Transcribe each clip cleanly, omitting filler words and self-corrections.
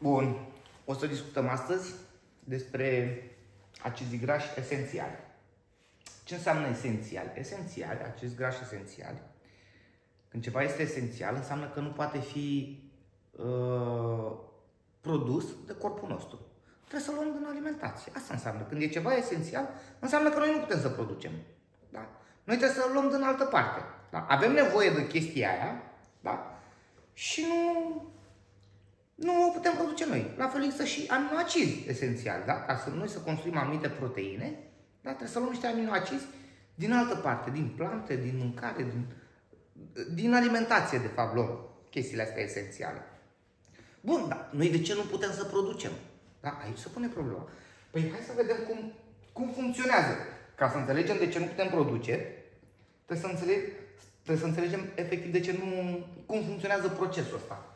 Bun, o să discutăm astăzi despre acizii grași esențiali. Ce înseamnă esențial? Esențiali, acizi grași esențiali. Când ceva este esențial, înseamnă că nu poate fi produs de corpul nostru. Trebuie să luăm din alimentație. Asta înseamnă. Când e ceva esențial, înseamnă că noi nu putem să producem. Da? Noi trebuie să luăm din altă parte. Da? Avem nevoie de chestia aia, da? Și nu o putem produce noi. La fel există și aminoacizi esențiali. Da? Ca să noi să construim anumite proteine, da? Trebuie să luăm niște aminoacizi din altă parte, din plante, din mâncare, din alimentație, de fapt, luăm chestiile astea esențiale. Bun, dar noi de ce nu putem să producem? Da? Aici se pune problema. Păi hai să vedem cum funcționează. Ca să înțelegem de ce nu putem produce, trebuie să înțelegem efectiv de ce cum funcționează procesul ăsta.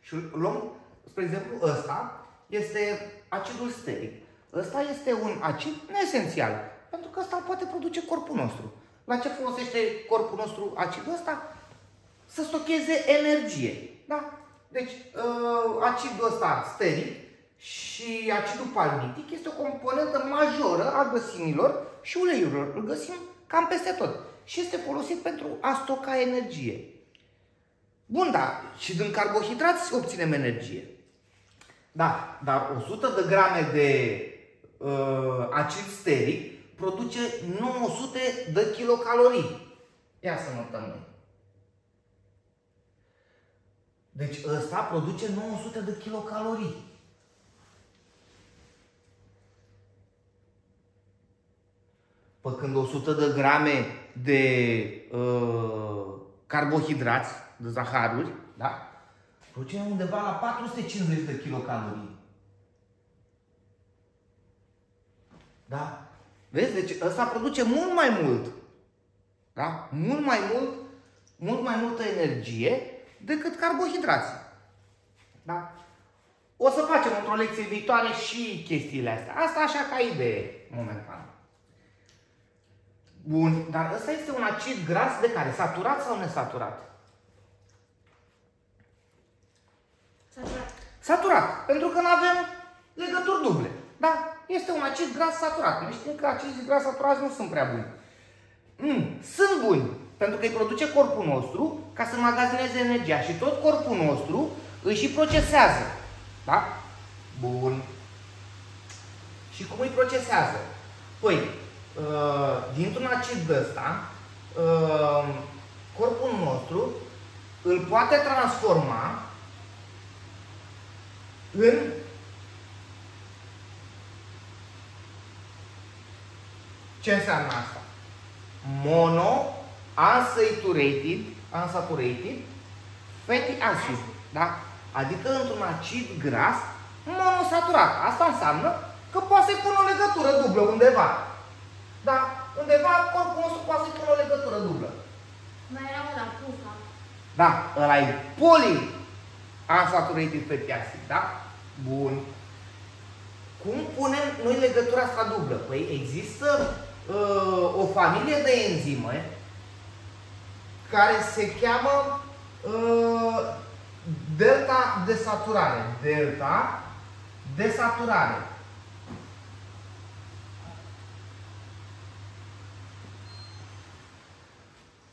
Și luăm, spre exemplu, ăsta este acidul steric. Ăsta este un acid neesențial, pentru că ăsta poate produce corpul nostru. La ce folosește corpul nostru acidul ăsta? Să stocheze energie. Da? Deci, acidul ăsta steric și acidul palmitic este o componentă majoră a grăsimilor și uleiurilor. Îl găsim cam peste tot. Și este folosit pentru a stoca energie. Bun, da, și din carbohidrați obținem energie. Da, dar 100 de grame de acid steric produce 900 de kilocalorii. Ia să notăm noi. Deci ăsta produce 900 de kilocalorii. Păi când 100 de grame de carbohidrați, de zaharuri, da? Produce undeva la 450 de kilocalorii. Da? Vezi? Deci ăsta produce mult mai mult. Da? Mult mai multă energie decât carbohidrații. Da? O să facem într-o lecție viitoare și chestiile astea. Asta așa ca idee, momentan. Bun, dar ăsta este un acid gras de care? Saturat sau nesaturat? Saturat. Saturat, pentru că nu avem legături duble. Da? Este un acid gras saturat. Noi știm că acizii gras saturați nu sunt prea buni. Sunt buni, pentru că îi produce corpul nostru ca să magazineze energia și tot corpul nostru îi și procesează. Da? Bun. Și cum îi procesează? Păi, dintr-un acid ăsta, corpul nostru îl poate transforma în ce înseamnă asta? Unsaturated fatty acid. Da? Adică într-un acid gras monosaturat. Asta înseamnă că poate să-i pună o legătură dublă undeva. Da? Undeva corpul nostru poate să-i pună o legătură dublă. Mai era la pufa. Da, ăla e unsaturated fatty acid. Da? Bun. Cum punem noi legătura asta dublă? Păi există o familie de enzime care se cheamă delta desaturare. Delta desaturare.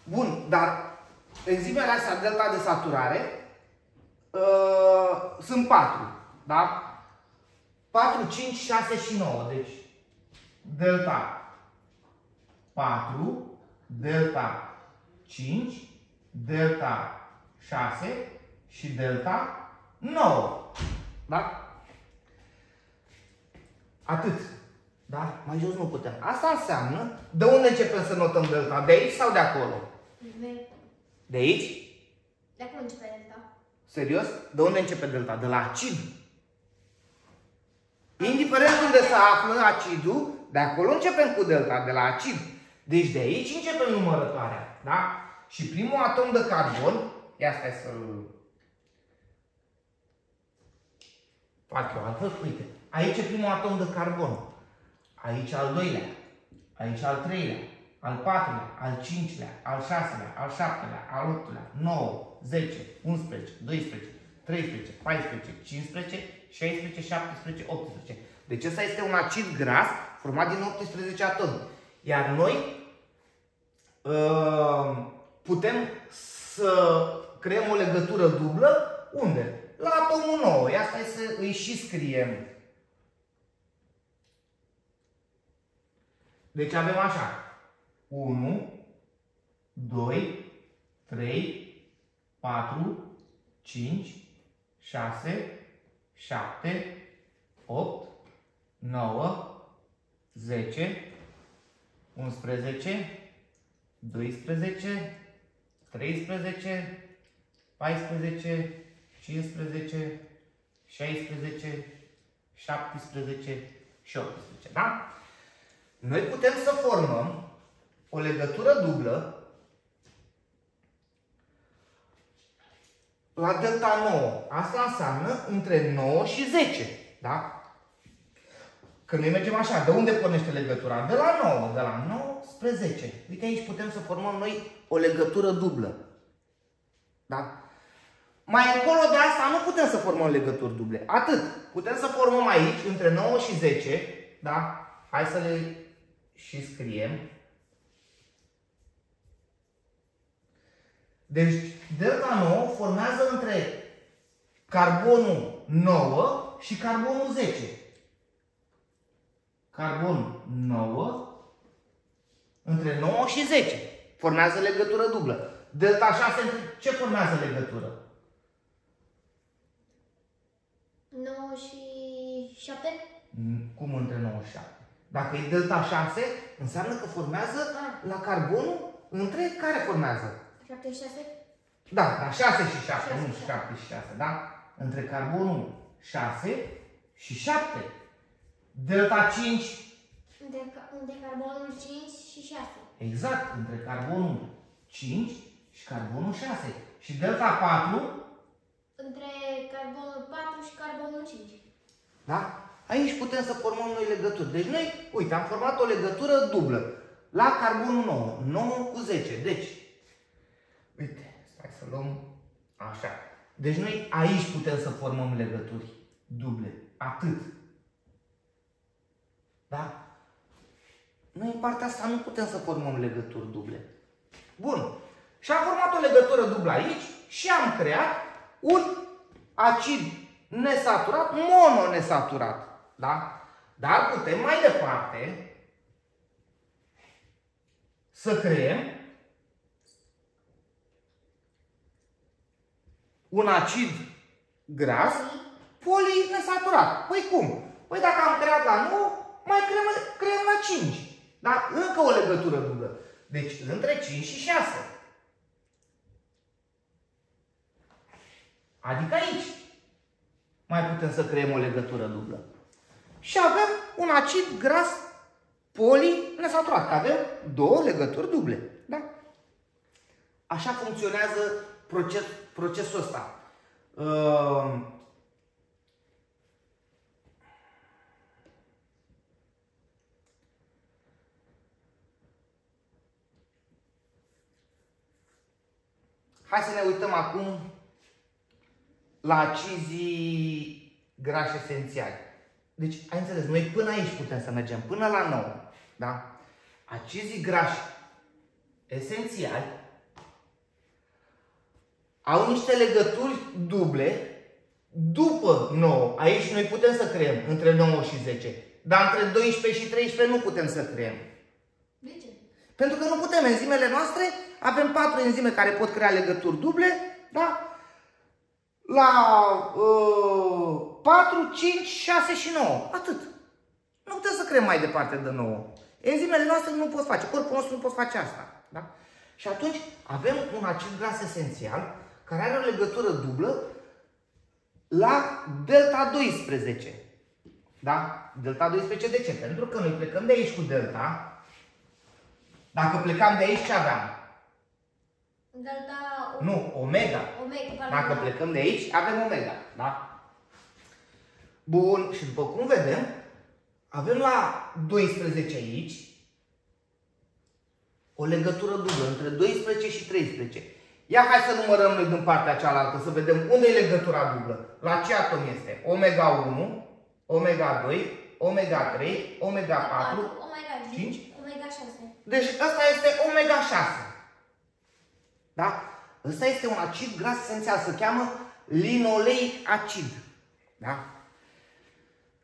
Bun, dar enzimele astea delta desaturare sunt 4. Da? 4, 5, 6 și 9. Deci delta 4, delta 5, delta 6 și delta 9. Da? Atât. Da? Mai jos nu putem. Asta înseamnă, de unde începem să notăm delta? De aici sau de acolo? De aici? De acolo începe delta. Serios? De unde începe delta? De la acid. Indiferent unde se află acidul, de acolo începem cu delta, de la acid. Deci de aici începem numărătoarea. Da? Și primul atom de carbon, ia stai să-l fac eu altfel, uite, aici e primul atom de carbon, aici al doilea, aici al treilea, al patrulea, al cincilea, al șaselea, al șaptelea, al optulea, 9, 10, 11, 12, 13, 14, 15, 16, 17, 18. Deci ăsta este un acid gras format din 18 atomi. Iar noi putem să creăm o legătură dublă. Unde? La atomul 9. Asta e să îi și scriem. Deci avem așa. 1, 2, 3, 4, 5, 6, 7, 8, 9, 10, 11, 12, 13, 14, 15, 16, 17 și 18. Da? Noi putem să formăm o legătură dublă la delta 9. Asta înseamnă între 9 și 10. Da? Că noi mergem așa, de unde pornește legătura? De la 9. De la 9 spre 10. Uite, aici putem să formăm noi o legătură dublă. Da? Mai încolo de asta nu putem să formăm legături duble. Atât. Putem să formăm aici, între 9 și 10. Da? Hai să le și scriem. Deci, delta 9 formează între carbonul 9 și carbonul 10. Carbonul 9 între 9 și 10. Formează legătură dublă. Delta 6 între ce formează legătură? 9 și 7? Cum între 9 și 7? Dacă e delta 6, înseamnă că formează la carbonul între care formează? 7 și 6? Da, la 6 și 7, nu 7 și 6, da? Între carbonul 6 și 7. Delta 5. Între carbonul 5 și 6. Exact, între carbonul 5 și carbonul 6. Și delta 4. Între carbonul 4 și carbonul 5. Da? Aici putem să formăm noi legături. Deci noi, uite, am format o legătură dublă. La carbonul 9. 9 cu 10. Deci, uite, stai să luăm așa. Deci noi aici putem să formăm legături duble. Atât. Da? Noi în partea asta nu putem să formăm legături duble. Bun. Și am format o legătură dublă aici și am creat un acid nesaturat, mononesaturat. Da? Dar putem mai departe să creăm un acid gras polinesaturat. Păi cum? Păi dacă am creat la 9, mai creăm la 5. Da? Încă o legătură dublă. Deci între 5 și 6. Adică aici mai putem să creăm o legătură dublă. Și avem un acid gras polinesaturat. Că avem două legături duble. Da? Așa funcționează procesul ăsta. Hai să ne uităm acum la acizii grași esențiali. Deci, ai înțeles, noi până aici putem să mergem, până la 9. Da? Acizii grași esențiali au niște legături duble după 9. Aici noi putem să creăm între 9 și 10. Dar între 12 și 13 nu putem să creăm. De ce? Pentru că nu putem. Enzimele noastre, avem 4 enzime care pot crea legături duble, da? La 4, 5, 6 și 9. Atât. Nu putem să creăm mai departe de 9. Enzimele noastre nu pot face. Corpul nostru nu pot face asta. Da? Și atunci avem un acid gras esențial care are o legătură dublă la delta 12. Da? Delta 12 de ce? Pentru că noi plecăm de aici cu delta. Dacă plecam de aici, ce aveam? Delta... Nu, omega. Omega. Dacă plecăm de aici, avem omega. Da? Bun. Și după cum vedem, avem la 12 aici o legătură dublă între 12 și 13. Ia hai să numărăm noi din partea cealaltă, să vedem unde e legătura dublă. La ce atom este? Omega 1, omega 2, omega 3, omega 4, omega 5. Omega 6. Deci ăsta este omega 6. Da? Ăsta este un acid gras esențial, se cheamă linoleic acid. Da?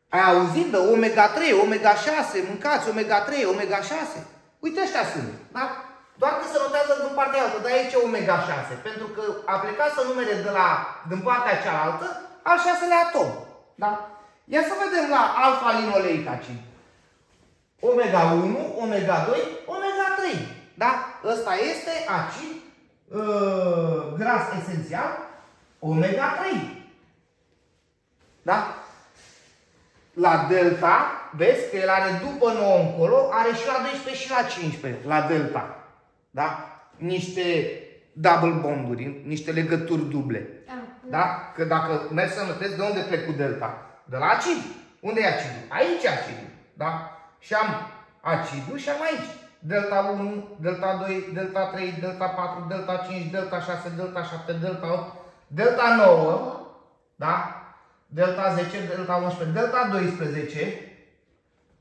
Ai auzit de omega 3, omega 6, mâncați omega 3, omega 6? Uite, ăștia sunt. Da? Doar că se notează din partea altă, dar aici e omega 6, pentru că a plecat să numere din partea cealaltă al 6-lea atom. Da? Ia să vedem la alfa linoleic acid. Omega 1, omega 2, omega 3. Da? Ăsta este acid gras esențial omega 3. Da? La delta, vezi că el are după 9 încolo, are și la 12 și la 15, la delta. Da? Niște double bonduri, niște legături duble. Da? Că dacă mergi să notezi, de unde plec cu delta? De la acid. Unde e acidul? Aici e acidul. Da? Și am acidul și am aici. Delta 1, delta 2, delta 3, delta 4, delta 5, delta 6, delta 7, delta 8, delta 9, da? Delta 10, delta 11, delta 12,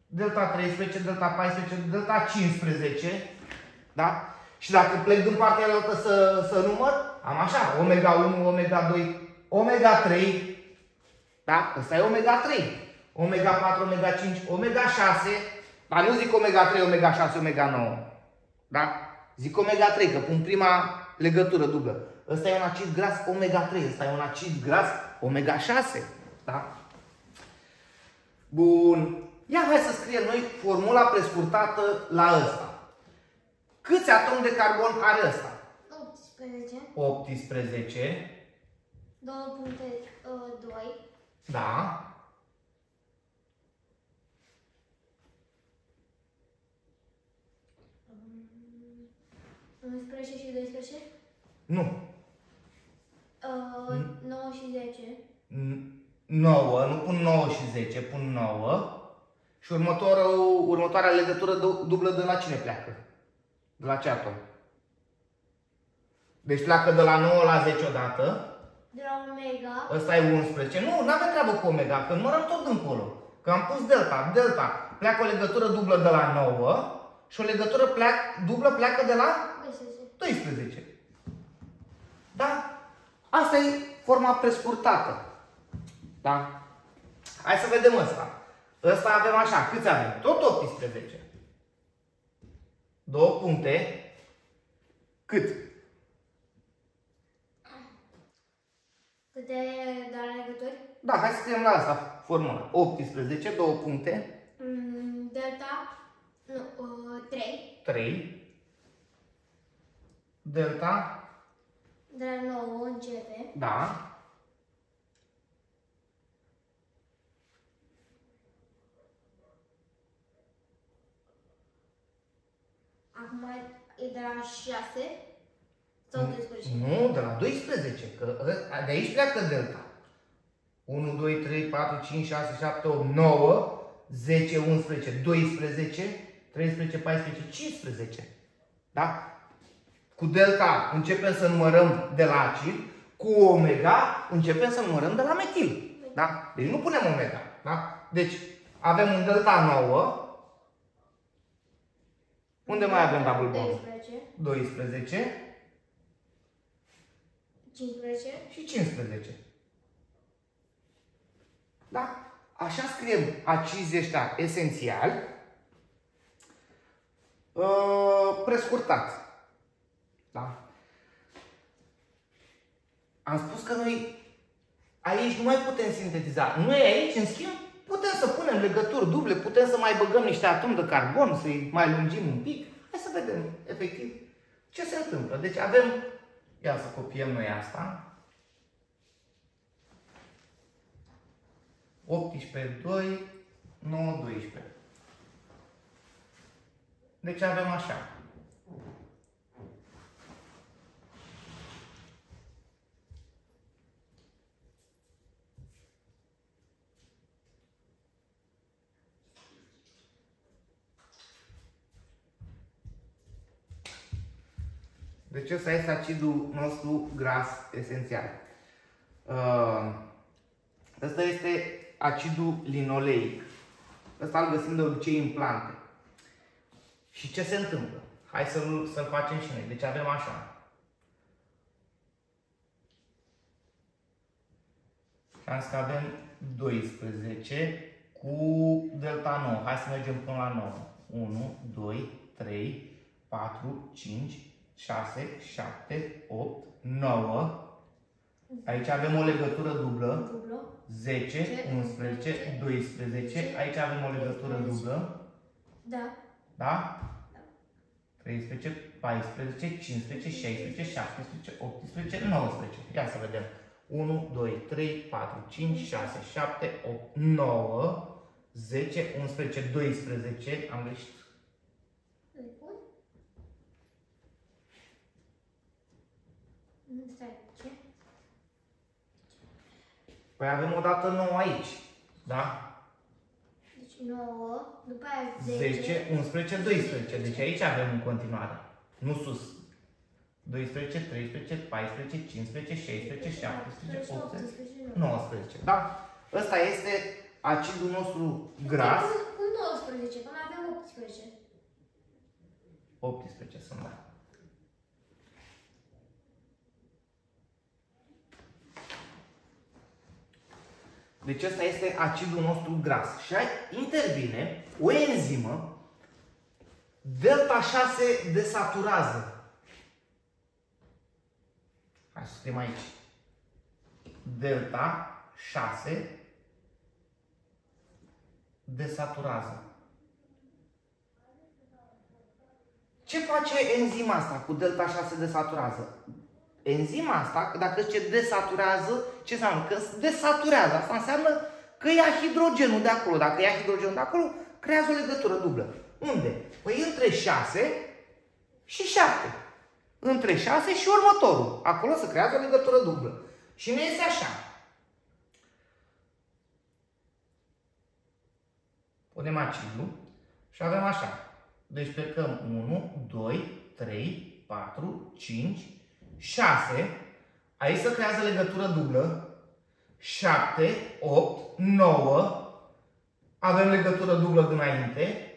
delta 13, delta 14, delta 15, da? Și dacă plec din partea altă să număr, am așa, omega 1, omega 2, omega 3, da? Ăsta e omega 3, omega 4, omega 5, omega 6, dar nu zic omega 3, omega 6, omega 9, da? Zic omega 3, că pun prima legătură dublă. Ăsta e un acid gras omega 3, ăsta e un acid gras omega 6, da? Bun. Ia hai să scriem noi formula prescurtată la ăsta. Câți atomi de carbon are ăsta? 18. 18. 2 puncte 2. Da. 11 și 12? Nu. 9 și 10. 9, nu pun 9 și 10, pun 9. Și următoarea legătură dublă de la cine pleacă? De la ce atom? Deci pleacă de la 9 la 10 odată. De la omega. Ăsta e 11. Nu, n-avem treabă cu omega, că numărăm tot dincolo. Că am pus delta. Delta pleacă o legătură dublă de la 9 și o legătură dublă pleacă de la 12. Da? Asta e forma prescurtată. Da? Hai să vedem ăsta. Ăsta avem așa. Câți avem? Tot 18. 2 puncte. Cât? Câte de la legături? Da, hai să scriem la asta formula. 18, 2 puncte. Delta, nu, 3. 3. Delta. De la 9 începe. Da. Acum e de la 6 sau 12? Nu, de la 12, că de aici pleacă delta. 1, 2, 3, 4, 5, 6, 7, 8, 9, 10, 11, 12, 13, 14, 15. Da? Cu delta începem să numărăm de la acid, cu omega începem să numărăm de la metil. Da? Deci nu punem omega. Da? Deci avem un delta 9. Unde mai avem double bond? 12. 15 și 15. Da? Așa scriem acizii ăștia esențiali prescurtat. Da? Am spus că noi aici nu mai putem sintetiza. Noi aici, în schimb, putem să punem legături duble, putem să mai băgăm niște atomi de carbon, să-i mai lungim un pic. Hai să vedem, efectiv, ce se întâmplă. Deci avem, ia să copiem noi asta. 18, 2, 9, 12. Deci avem așa. Deci ăsta este acidul nostru gras esențial. Ăsta este acidul linoleic. Ăsta îl găsim de obicei în plante. Și ce se întâmplă? Hai să-l facem și noi. Deci avem așa. Șans că avem 12 cu delta 9. Hai să mergem până la 9. 1, 2, 3, 4, 5, 6, 7, 8, 9. Aici avem o legătură dublă. 10, 11, 12. Aici avem o legătură dublă. Da. Da? 13, 14, 15, 16, 17, 18, 19. Ia să vedem. 1, 2, 3, 4, 5, 6, 7, 8, 9, 10, 11, 12. Am greșit. Păi avem o dată 9 aici. Da? Deci 9, după aia 10, 11, 12. Deci aici avem în continuare. Nu sus. 12, 13, 14, 15, 16, 17, 18, 19. Da? Ăsta este acidul nostru gras. Cu 19, până avem 18. 18 sunt, da. Deci ăsta este acidul nostru gras. Și intervine o enzimă delta 6 desaturază. Hai să scriem aici. Delta 6 desaturază. Ce face enzima asta cu delta 6 desaturază? Enzima asta, dacă zice desaturează, ce înseamnă? Că desaturează. Asta înseamnă că ia hidrogenul de acolo. Dacă ia hidrogenul de acolo, creează o legătură dublă. Unde? Păi între 6 și 7. Între 6 și următorul. Acolo se creează o legătură dublă. Și ne iese așa. Punem acidul și avem așa. Deci plecăm 1, 2, 3, 4, 5, 6. Aici se creează legătură dublă. 7, 8, 9. Avem legătură dublă dinainte.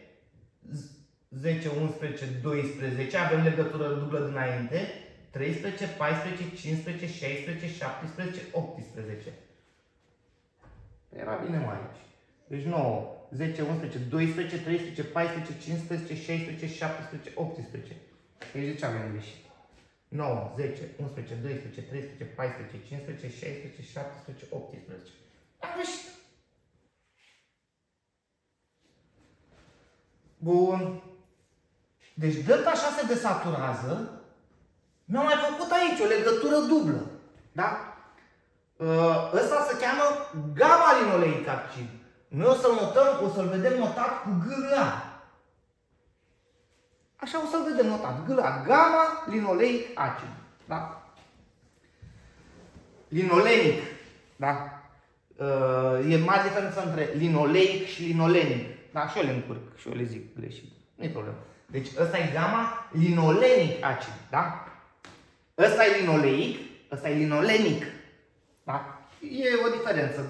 10, 11, 12. Avem legătură dublă dinainte. 13, 14, 15, 16, 17, 18. Era bine mai aici. Deci 9, 10, 11, 12, 13, 14, 15, 16, 17, 18. Deci de ce avem greșit? 9, 10, 11, 12, 13, 14, 15, 16, 17, 18. Am greșit. Bun. Deci delta 6 desaturază mi-a mai făcut aici o legătură dublă. Da? Ăsta se cheamă gamma-linoleic acid. Noi o să-l notăm, o să-l vedem notat cu GLA. Așa o să-l vedem notat. GLA, gamma-linoleic acid. Da? Linolenic. Da? E mare diferență între linoleic și linolenic. Da? Și eu le încurc și eu le zic greșit. Nu e problemă. Deci ăsta e gamma-linolenic acid. Da? Ăsta e linoleic, ăsta e linolenic. Da? E o diferență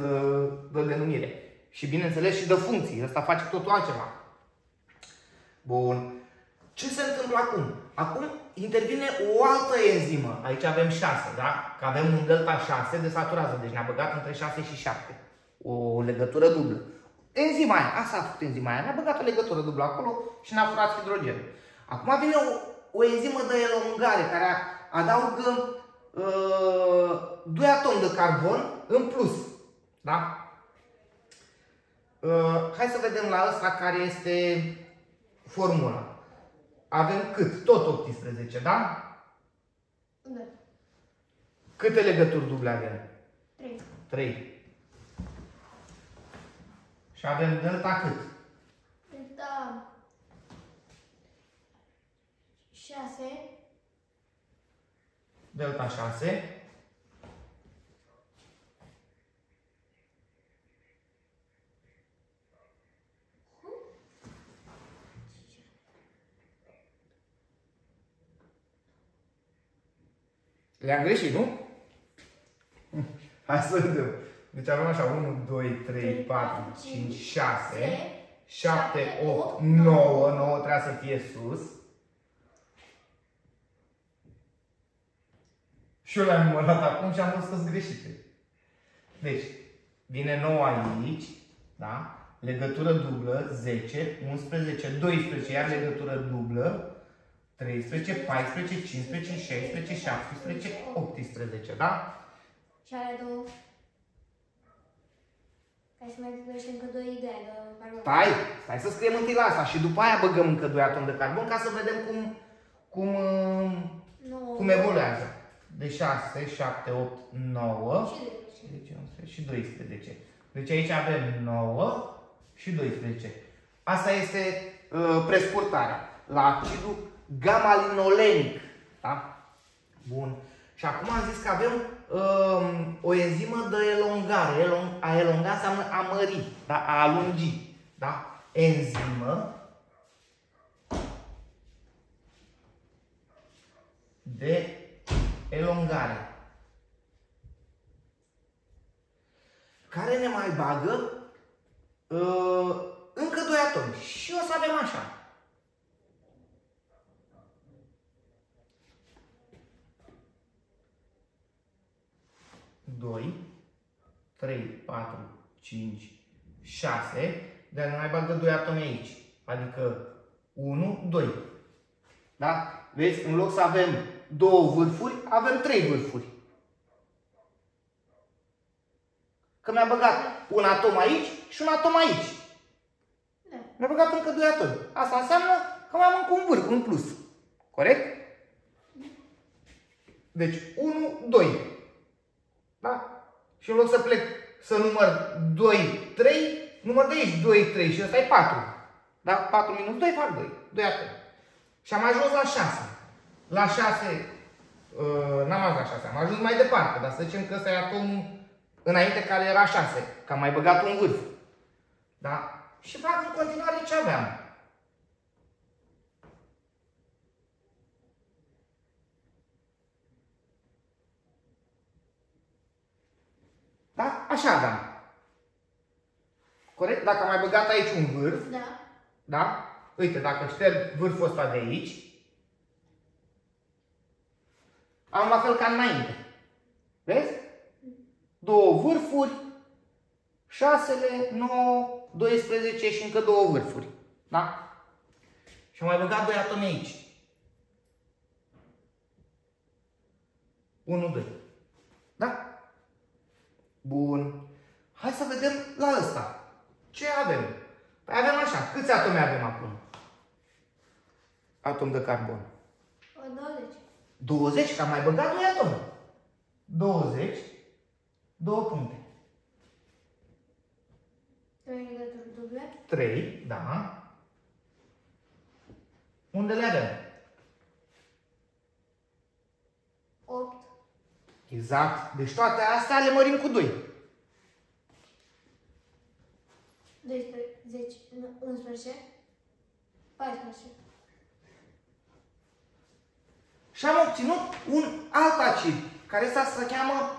de denumire. Și bineînțeles și de funcții. Ăsta face totul altceva. Bun. Ce se întâmplă acum? Acum intervine o altă enzimă. Aici avem 6, da? Că avem un delta 6 desaturază. Deci ne-a băgat între 6 și 7. O legătură dublă. Enzima aia, asta a făcut enzima aia. Ne-a băgat o legătură dublă acolo și ne-a furat hidrogenul. Acum vine o enzimă de elongare care adaugă 2 atomi de carbon în plus. Da? Hai să vedem la ăsta care este formula. Avem cât? Tot 18, da? Da. Câte legături duble avem? 3. 3. Și avem delta cât? Delta 6. Delta 6. Le-am greșit, nu? Hai să vedem. Deci avem așa 1, 2, 3, 4, 5, 6, 7, 8, 9. 9 trebuie să fie sus. Și eu le-am numărat acum și am văzut că sunt greșite. Deci, vine 9 aici, da? Legătură dublă, 10, 11, 12, iar legătură dublă, 13, 14, 15, 16, 17, 18, da? Și are două. Hai să mai găsești încă 2 idei de carbon. Stai să scriem întâi la asta și după aia băgăm încă 2 atomi de carbon ca să vedem cum evoluează. De 6, 7, 8, 9, Și 10, 11 și 12. Deci aici avem 9 și 12. Asta este prescurtarea la acidul gamma-linolenic. Da? Bun. Și acum am zis că avem o enzimă de elongare. A elonga înseamnă a mări, da? A alungi. Da? Enzimă de elongare. Care ne mai bagă încă 2 atomi. Și o să avem așa. Doi, 3, 4, 5, 6, dar ne mai bagă 2 atomi aici. Adică 1, 2. Da? Vezi? În loc să avem 2 vârfuri, avem 3 vârfuri. Că mi-a băgat un atom aici și un atom aici. Da. Mi-a băgat încă 2 atomi. Asta înseamnă că mai am încă un vârf în plus. Corect? Deci 1, 2. Da? Și în loc să plec să număr 2, 3, număr de aici 2, 3 și ăsta e 4. Da? 4 minus 2 fac 2. 2 atomi. Și am ajuns la 6. La 6, n-am ajuns la 6, am ajuns mai departe, dar să zicem că ăsta e atomul înainte care era 6, că am mai băgat un vârf. Da? Și fac în continuare ce aveam. Da? Așa aveam. Corect? Dacă am mai băgat aici un vârf, Da. da? Uite, dacă șterg vârful ăsta de aici, am la fel ca înainte. Vezi? 2 vârfuri, 6, 9, 12 și încă 2 vârfuri. Da? Și am mai băgat 2 atomi aici. 1, 2. Da? Bun. Hai să vedem la ăsta. Ce avem? Păi avem așa. Câți atomi avem acum? Atom de carbon. 20. 20, că am mai băgat 2 atomi. 20, 2 puncte. 3 legături duble. 3, da. Unde le avem? 8. Exact. Deci toate astea le mărim cu 2. 12, 10, 11, 14. Și am obținut un alt acid, care ăsta se cheamă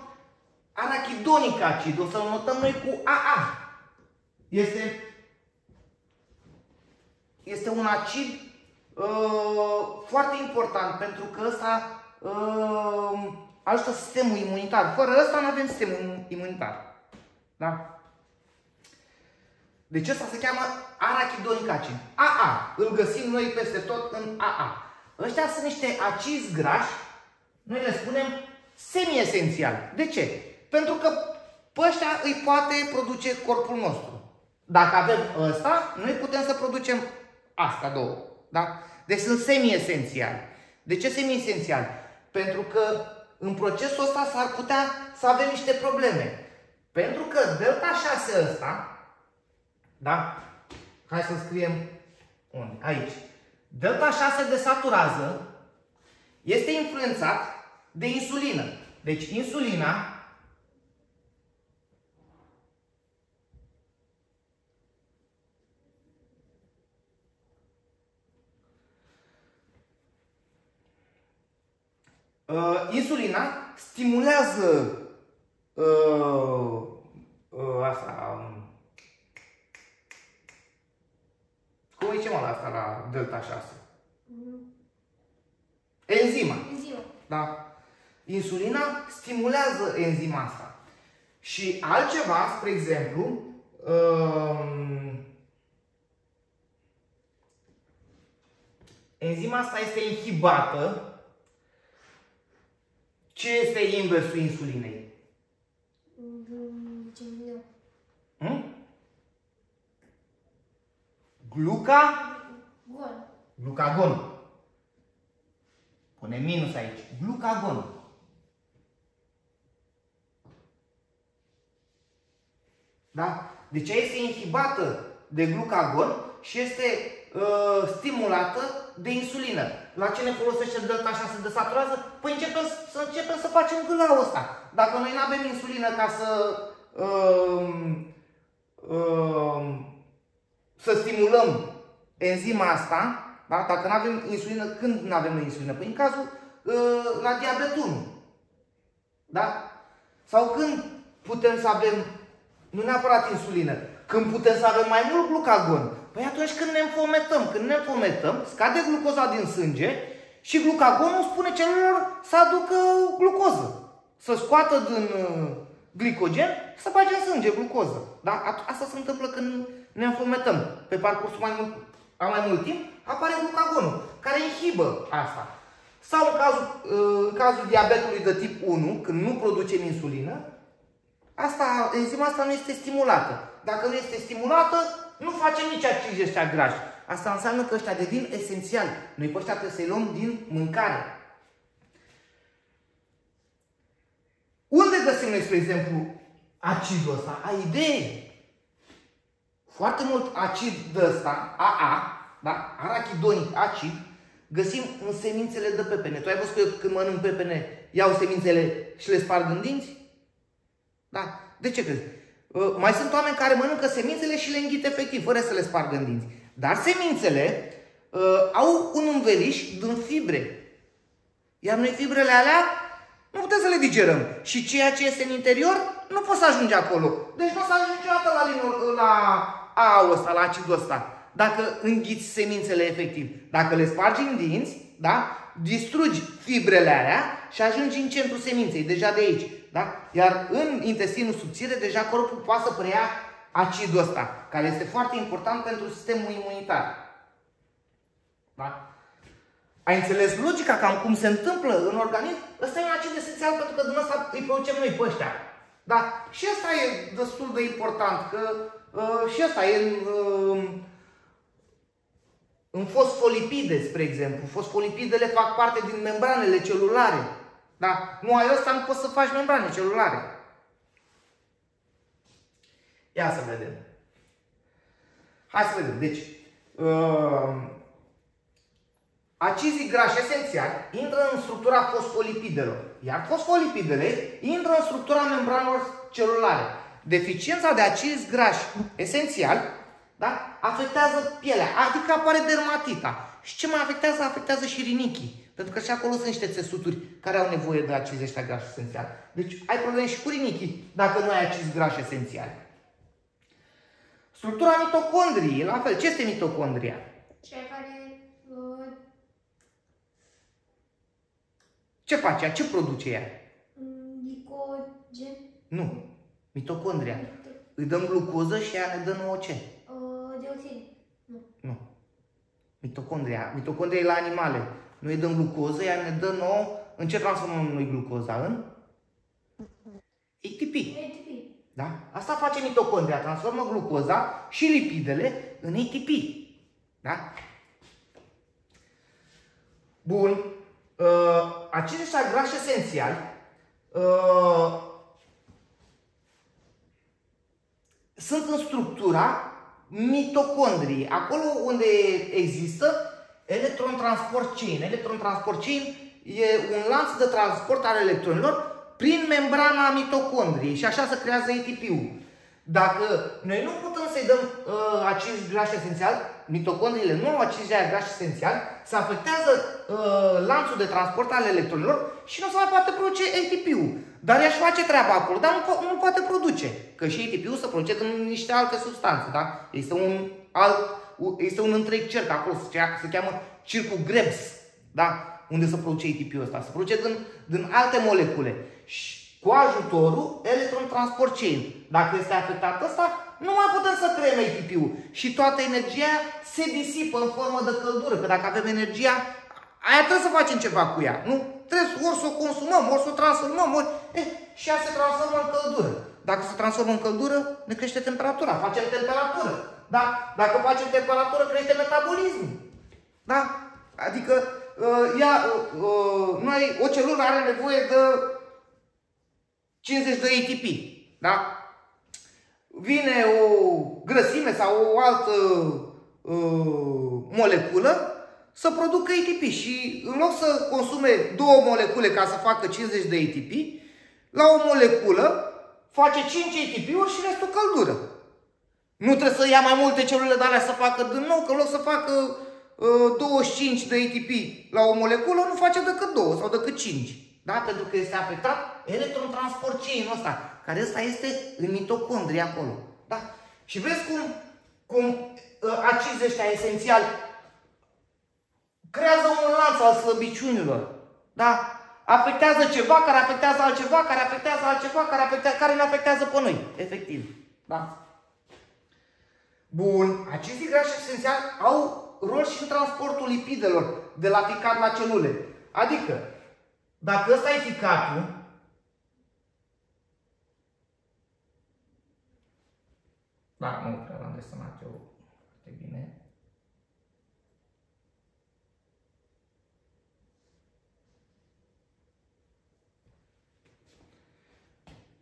arachidonic acid. O să-l notăm noi cu AA. Este un acid foarte important, pentru că ăsta ajută sistemul imunitar. Fără ăsta nu avem sistemul imunitar. Da? Deci ăsta se cheamă arachidonic acid. AA. Îl găsim noi peste tot în AA. Ăștia sunt niște acizi grași, noi le spunem semi-esențiali. De ce? Pentru că pe ăștia îi poate produce corpul nostru. Dacă avem ăsta, noi putem să producem astea două. Da? Deci sunt semi-esențiali. De ce semi-esențiali? Pentru că în procesul ăsta s-ar putea să avem niște probleme. Pentru că delta 6 ăsta, da? Hai să scriem unde? Aici. Delta 6 de saturază este influențat de insulină. Deci insulina Insulina stimulează asta. Cum îi zicem la asta la delta 6? Enzima. Enzima. Da? Insulina stimulează enzima asta. Și altceva, spre exemplu, enzima asta este inhibată. Ce este inversul insulinei? Glucagon. Pune minus aici. Glucagon. Da? Deci ea este inhibată de glucagon și este stimulată de insulină. La ce ne folosește delta 6 de saturază? Păi începem să facem gâlaul ăsta. Dacă noi nu avem insulină ca să stimulăm enzima asta, da? Dacă nu avem insulină, când nu avem insulină? Păi în cazul la diabet 1. Da? Sau când putem să avem, nu neapărat insulină, când putem să avem mai mult glucagon? Păi atunci când ne înfometăm. Când ne înfometăm, scade glucoza din sânge și glucagonul spune celulelor să aducă glucoză. Să scoată din glicogen și să bage în sânge glucoză. Da? Asta se întâmplă când ne înfometăm. Pe parcursul mai mult timp apare glucagonul, care inhibă asta. Sau în cazul diabetului de tip 1, când nu producem insulină, enzima asta nu este stimulată. Dacă nu este stimulată, nu facem nici acizi ăștia grași. Asta înseamnă că ăștia devin esențiali. Noi pe ăștia trebuie să-i luăm din mâncare. Unde găsim noi, spre exemplu, acidul ăsta? Ai idee? Foarte mult acid de ăsta, AA, da? Arachidonic acid, găsim în semințele de pepene. Tu ai văzut că eu când mănânc pepene, iau semințele și le sparg în dinți? Da? De ce crezi? Mai sunt oameni care mănâncă semințele și le înghit efectiv, fără să le spargă în dinți. Dar semințele au un înveliș din fibre. Iar noi fibrele alea nu putem să le digerăm. Și ceea ce este în interior nu poate să ajunge acolo. Deci nu o să ajunge niciodată la AA-ul ăsta, la acidul ăsta. Dacă înghiți semințele efectiv. Dacă le spargi în dinți, da? Distrugi fibrele alea și ajungi în centrul seminței, deja de aici. Da? Iar în intestinul subțire, deja corpul poate să preia acidul ăsta, care este foarte important pentru sistemul imunitar. Da? Ai înțeles logica cam cum se întâmplă în organism? Ăsta e un acid esențial pentru că din ăsta îi producem noi pe ăștia. Da? Și ăsta e destul de important, că și ăsta e în fosfolipide, spre exemplu. Fosfolipidele fac parte din membranele celulare. Da? Nu ai ăsta, nu poți să faci membrane celulare. Ia să vedem. Hai să vedem. Deci, acizii grași esențiali intră în structura fosfolipidelor. Iar fosfolipidele intră în structura membranelor celulare. Deficiența de acizi grași esențiali, da? Afectează pielea, adică apare dermatita. Și ce mai afectează? Afectează și rinichii. Pentru că și acolo sunt niște țesuturi care au nevoie de acizi ăștia grași esențiali. Deci ai probleme și cu rinichii dacă nu ai acizi grași esențiali. Structura mitocondriei, la fel. Ce este mitocondria? Cea care... Ce face ea? Ce produce ea? Glicogen. Nu. Mitocondria. Îi dăm glucoză și ea ne dă nouă ce? Dioxid. Nu. Mitocondria. Mitocondria e la animale. Noi dăm glucoză, ea ne dă nouă... În ce transformăm noi glucoza? În? ATP. Da? Asta face mitocondria. Transformă glucoza și lipidele în ATP. Da? Bun. Acizi ăștia grași esențiali sunt în structura mitocondriei. Acolo unde există electron transport chain. Electron transport chain e un lanț de transport al electronilor prin membrana mitocondriei și așa se creează ATP-ul. Dacă noi nu putem să-i dăm acizi grași esențiali, mitocondriile nu au acești grași esențiali, se afectează lanțul de transport al electronilor și nu se mai poate produce ATP-ul. Dar ea își face treaba acolo, dar nu poate produce. Că și ATP-ul se produce din niște alte substanțe, da? Este un întreg cerc acolo, se cheamă circul Krebs, da? Unde se produce ATP-ul ăsta. Se produce din alte molecule. Și cu ajutorul electron transport chain. Dacă este afectat ăsta, nu mai putem să creăm ATP-ul. Și toată energia se disipă în formă de căldură. Că dacă avem energia, aia trebuie să facem ceva cu ea. Nu? Trebuie ori să o consumăm, ori să o transformăm, și ea se transformă în căldură. Dacă se transformă în căldură, ne crește temperatura. Facem temperatură. Da? Dacă facem temperatură, crește metabolismul. Da? Adică o celulă are nevoie de 50 de ATP. Da? Vine o grăsime sau o altă moleculă să producă ATP și în loc să consume două molecule ca să facă 50 de ATP, la o moleculă face 5 ATP-uri și restul căldură. Nu trebuie să ia mai multe celule de alea să facă din nou, că în loc să facă 25 de ATP la o moleculă, nu face decât 2 sau decât 5. Da? Pentru că este afectat electron transport chain-ul ăsta, care ăsta este în mitocondrie acolo. Da? Și vezi cum acizii ăștia esențiali creează un lanț al slăbiciunilor. Da? Afectează ceva, care afectează altceva, care afectează altceva, care ne afectează pe noi. Efectiv. Da? Bun. Acizii grași esențiali au rol și în transportul lipidelor de la ficat la celule. Adică, dacă ăsta e ficatul, da, nu prea l-am desenat eu foarte bine.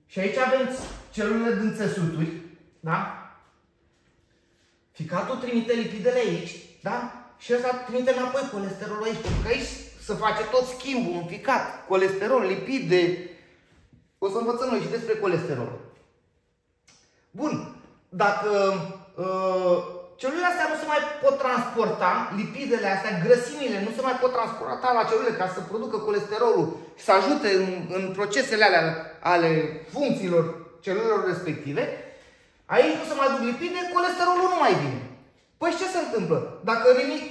Și aici avem celulele din țesuturi, da? Ficatul trimite lipidele aici, da? Și ăsta trimite înapoi colesterolul aici, pentru că aici se face tot schimbul în ficat. Colesterol, lipide. O să învățăm noi și despre colesterol. Bun. Dacă celulele astea nu se mai pot transporta, lipidele astea, grăsimile nu se mai pot transporta la celule ca să producă colesterolul și să ajute în procesele alea ale funcțiilor celulelor respective, aici nu se mai duc lipide, colesterolul nu mai vine. Păi ce se întâmplă? Dacă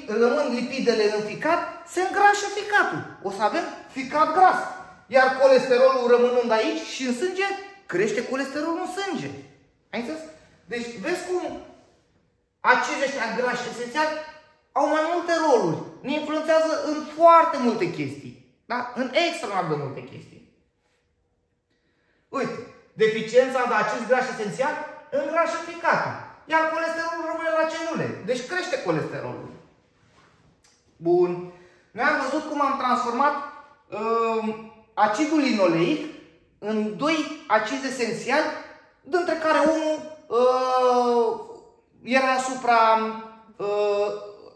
rămân lipidele în ficat, se îngrașă ficatul. O să avem ficat gras. Iar colesterolul rămânând aici și în sânge, crește colesterolul în sânge. Ai înțeles? Deci vezi cum acizii ăștia grași esențiali au mai multe roluri. Ne influențează în foarte multe chestii. Da? În extraordinar de multe chestii. Uite, deficiența de acizi grași esențiali îngrașă ficatul. Iar colesterolul rămâne la celule. Deci crește colesterolul. Bun. Noi am văzut cum am transformat acidul linoleic în 2 acizi esențiali, dintre care unul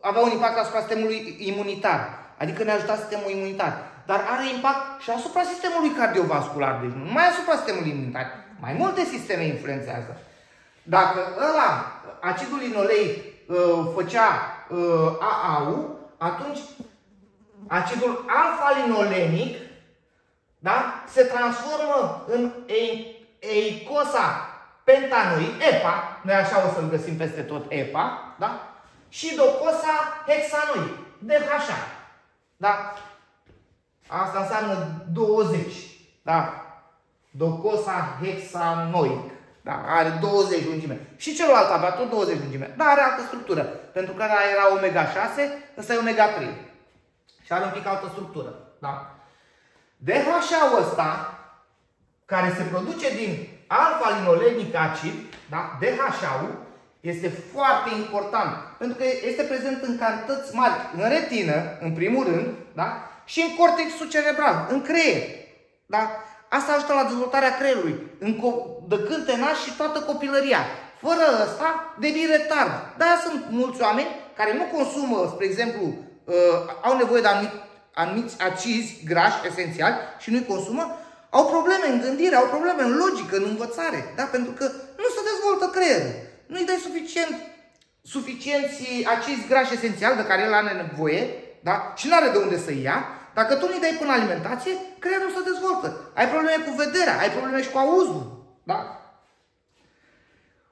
avea un impact asupra sistemului imunitar. Adică ne-a ajutat sistemul imunitar. Dar are impact și asupra sistemului cardiovascular. Deci nu numai asupra sistemului imunitar. Mai multe sisteme influențează. Dacă acidul linoleic făcea AA-ul, atunci acidul alfa-linolenic, da, se transformă în eicosa pentanoid, EPA, noi așa o să-l găsim peste tot, EPA, da? Și docosa hexanoid, DHA, da? Asta înseamnă 20, da? Docosa hexanoid. Da, are 20 lungime. Și celălalt avea tot 20 lungime. Dar are altă structură. Pentru că era omega 6, ăsta e omega 3. Și are un pic altă structură. Da? DHA-ul ăsta, care se produce din alfa-linolenic acid, da? DHA-ul este foarte important. Pentru că este prezent în cantități mari în retină, în primul rând, da? Și în cortexul cerebral, în creier. Da? Asta ajută la dezvoltarea creierului, de când te naști și toată copilăria. Fără ăsta, devii retard. De-aia sunt mulți oameni care nu consumă, spre exemplu, au nevoie de anumiți acizi grași esențiali și nu-i consumă, au probleme în gândire, au probleme în logică, în învățare. Da? Pentru că nu se dezvoltă creierul. Nu-i dai suficient suficienți acizi grași esențiali de care el are nevoie, da? Și nu are de unde să ia. Dacă tu nu-i dai până alimentație, creierul nu se dezvoltă. Ai probleme cu vederea, ai probleme și cu auzul. Da?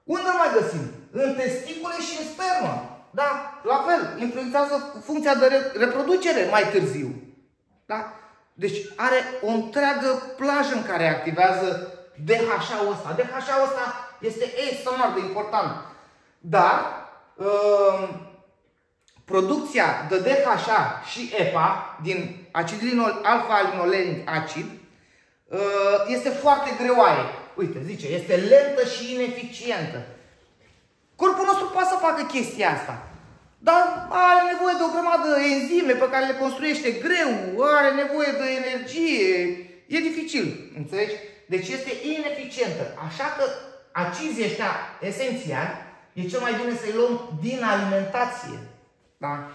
Unde mai găsim? În testicule și în spermă. Da? La fel, influențează funcția de reproducere mai târziu. Da? Deci are o întreagă plajă în care activează DHA-ul ăsta. DHA-ul ăsta este extraordinar de important. Dar producția de DHA și EPA din acid alfa-linolenic acid este foarte greoaie. Uite, zice, este lentă și ineficientă. Corpul nostru poate să facă chestia asta, dar are nevoie de o grămadă de enzime pe care le construiește greu, are nevoie de energie, e dificil, înțelegi? Deci este ineficientă. Așa că acizii ăștia esențiali e cel mai bine să-i luăm din alimentație. Da?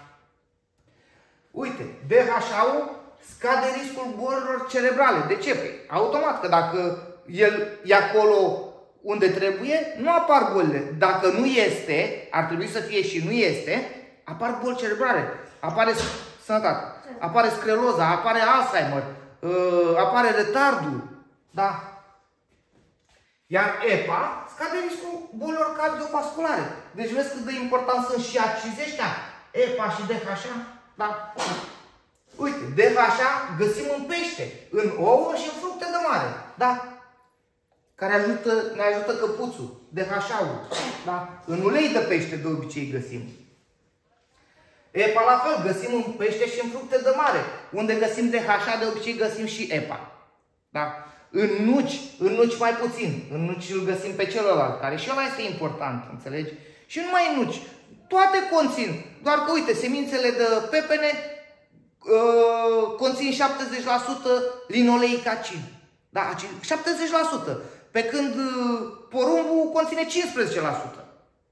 Uite, DHA-ul scade riscul bolilor cerebrale. De ce? Păi, automat, că dacă el e acolo unde trebuie, nu apar bolile. Dacă nu este, ar trebui să fie și nu este, apar boli cerebrale. Apare sănătate, apare scleroza, apare Alzheimer, apare retardul. Da? Iar EPA scade riscul bolilor cardiovasculare. Deci vezi cât de important sunt și acizii ăștia, EPA și DHA. Da? Uite, DHA găsim în pește, în ouă și în fructe de mare. Da? Care ne ajută căpuțul, DHA-ul. Da? În ulei de pește de obicei găsim. EPA la fel, găsim în pește și în fructe de mare. Unde găsim DHA, de obicei găsim și EPA. Da? În nuci mai puțin. În nuci îl găsim pe celălalt, care și ăla este important, înțelegi? Și nu numai în nuci. Toate conțin. Doar că, uite, semințele de pepene conțin 70% linoleic acid. Da, 70%. Pe când porumbul conține 15%.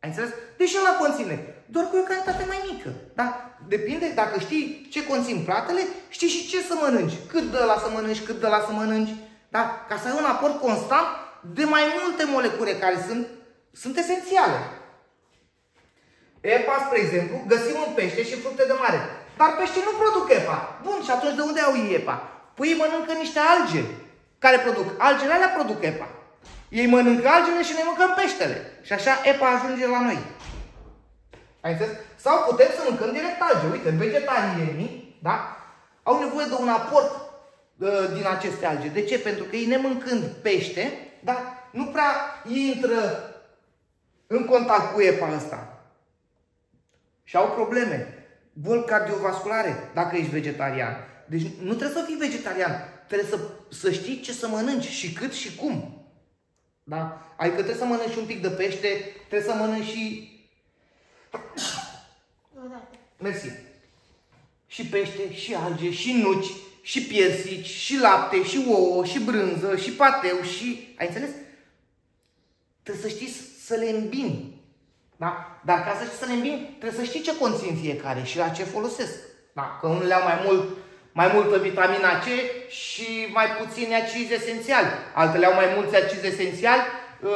Ai înțeles? Deși ăla conține, doar cu o cantitate mai mică. Da? Depinde, dacă știi ce conțin platele, știi și ce să mănânci. Cât de ăla să mănânci, cât de ăla să mănânci. Da? Ca să ai un aport constant de mai multe molecule care sunt esențiale. EPA, spre exemplu, găsim în pește și fructe de mare. Dar peștii nu produc EPA. Bun, și atunci de unde au ei EPA? Păi ei mănâncă niște alge care produc. Algele alea produc EPA. Ei mănâncă algele și noi mâncăm peștele. Și așa EPA ajunge la noi. Ai înțeles? Sau putem să mâncăm direct alge. Uite, vegetarienii, da? Au nevoie de un aport din aceste alge. De ce? Pentru că ei, nemâncând pește, da? Nu prea intră în contact cu EPA ăsta. Și au probleme. Boli cardiovasculare dacă ești vegetarian. Deci nu trebuie să fii vegetarian. Trebuie să știi ce să mănânci și cât și cum. Da? Adică trebuie să mănânci un pic de pește, trebuie să mănânci și... Mersi. Și pește, și alge, și nuci, și piersici, și lapte, și ouă, și brânză, și pateu, și... Ai înțeles? Trebuie să știi să le îmbini. Da? Dar ca să știi să le îmbini, trebuie să știi ce conțin fiecare și la ce folosesc. Da? Că unele au mai multă vitamina C și mai puțini acizi esențiali. Altele au mai mulți acizi esențiali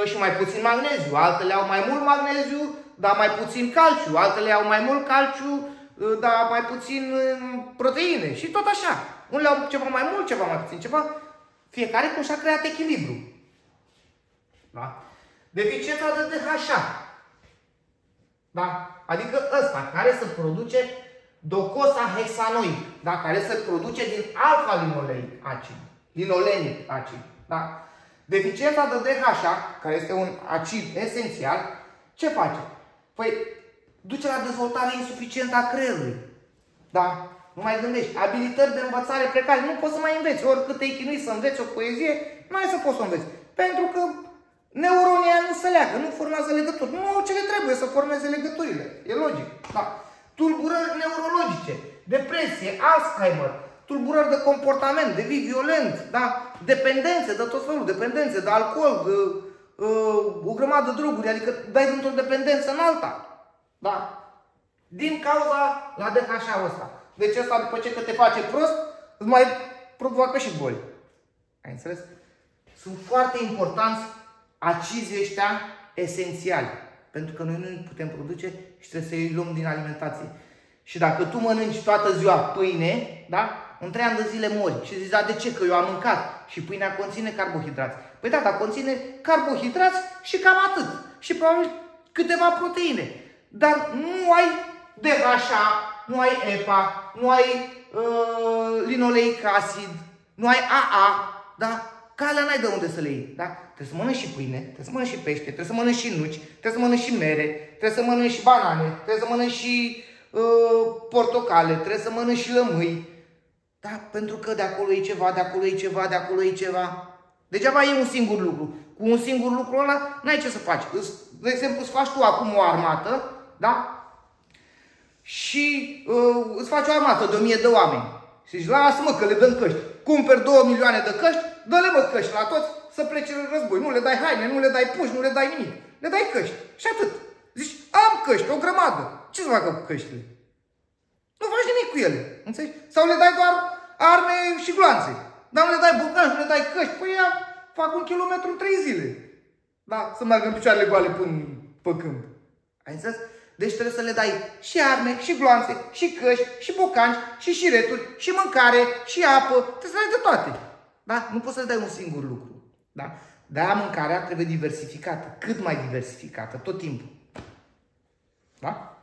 și mai puțin magneziu. Altele au mai mult magneziu, dar mai puțin calciu. Altele au mai mult calciu, dar mai puțin proteine. Și tot așa. Unele au ceva mai mult, ceva mai puțin, ceva. Fiecare cum și-a creat echilibru. Da? Deficiența de DHA. Da? Adică ăsta, care se produce docosahexanoid, da? Care se produce din alfa-linolenic acid. Linolenic acid. Da? Deficiența de DHA, care este un acid esențial, ce face? Păi, duce la dezvoltare insuficientă a creierului. Da? Nu mai gândești. Abilități de învățare precare. Nu poți să mai înveți. Oricât te-ai chinuit să înveți o poezie, nu ai să poți să înveți. Pentru că neuronii aia nu se leagă, nu formează legături. Nu au ce le trebuie să formeze legăturile. E logic. Da. Tulburări neurologice, depresie, Alzheimer, tulburări de comportament, devii violent, da? Dependențe de tot felul, dependențe de alcool, de o grămadă de droguri, adică dai dintr-o dependență în alta. Da? Din cauza la DHA-ul ăsta. Deci ăsta, după ce că te face prost, îți mai provoacă și boli. Ai înțeles? Sunt foarte importanți acizii ăștia esențiali. Pentru că noi nu putem produce și trebuie să îi luăm din alimentație. Și dacă tu mănânci toată ziua pâine, da? În 3 ani de zile mori. Și zici, da, de ce? Că eu am mâncat. Și pâinea conține carbohidrați. Păi da, dar conține carbohidrați și cam atât. Și probabil câteva proteine. Dar nu ai DHA, nu ai EPA, nu ai linoleic acid, nu ai AA, da? Că alea n-ai de unde să le iei, da? Trebuie să mănânci și pâine, trebuie să mănânci și pește, trebuie să mănânci și nuci, trebuie să mănânci și mere, trebuie să mănânci și banane, trebuie să mănânci și portocale, trebuie să mănânci și lămâi. Da? Pentru că de acolo e ceva, de acolo e ceva, de acolo e ceva. Degeaba e un singur lucru. Cu un singur lucru ăla n-ai ce să faci. De exemplu, îți faci tu acum o armată, da? Și îți faci o armată de 1000 de oameni. Și zici, lasă-mă că le dăm căști. Cumperi 2 milioane de căști, dă-le mă căști la toți să plece în război. Nu le dai haine, nu le dai puși, nu le dai nimic. Le dai căști. Și atât. Zici, am căști, o grămadă. Ce să facă cu căștile? Nu faci nimic cu ele. Înțelegi? Sau le dai doar arme și gloanțe. Dar nu le dai bucăni, nu le dai căști. Păi ea fac 1 kilometru în 3 zile. Da? Să meargă în picioarele goale până pe câmp. Ai înțeles? Deci trebuie să le dai și arme, și gloanțe, și căști, și bocanci, și șireturi, și mâncare, și apă. Trebuie să le dai de toate. Da? Nu poți să le dai un singur lucru. Da? De-aia mâncarea trebuie diversificată. Cât mai diversificată, tot timpul. Da?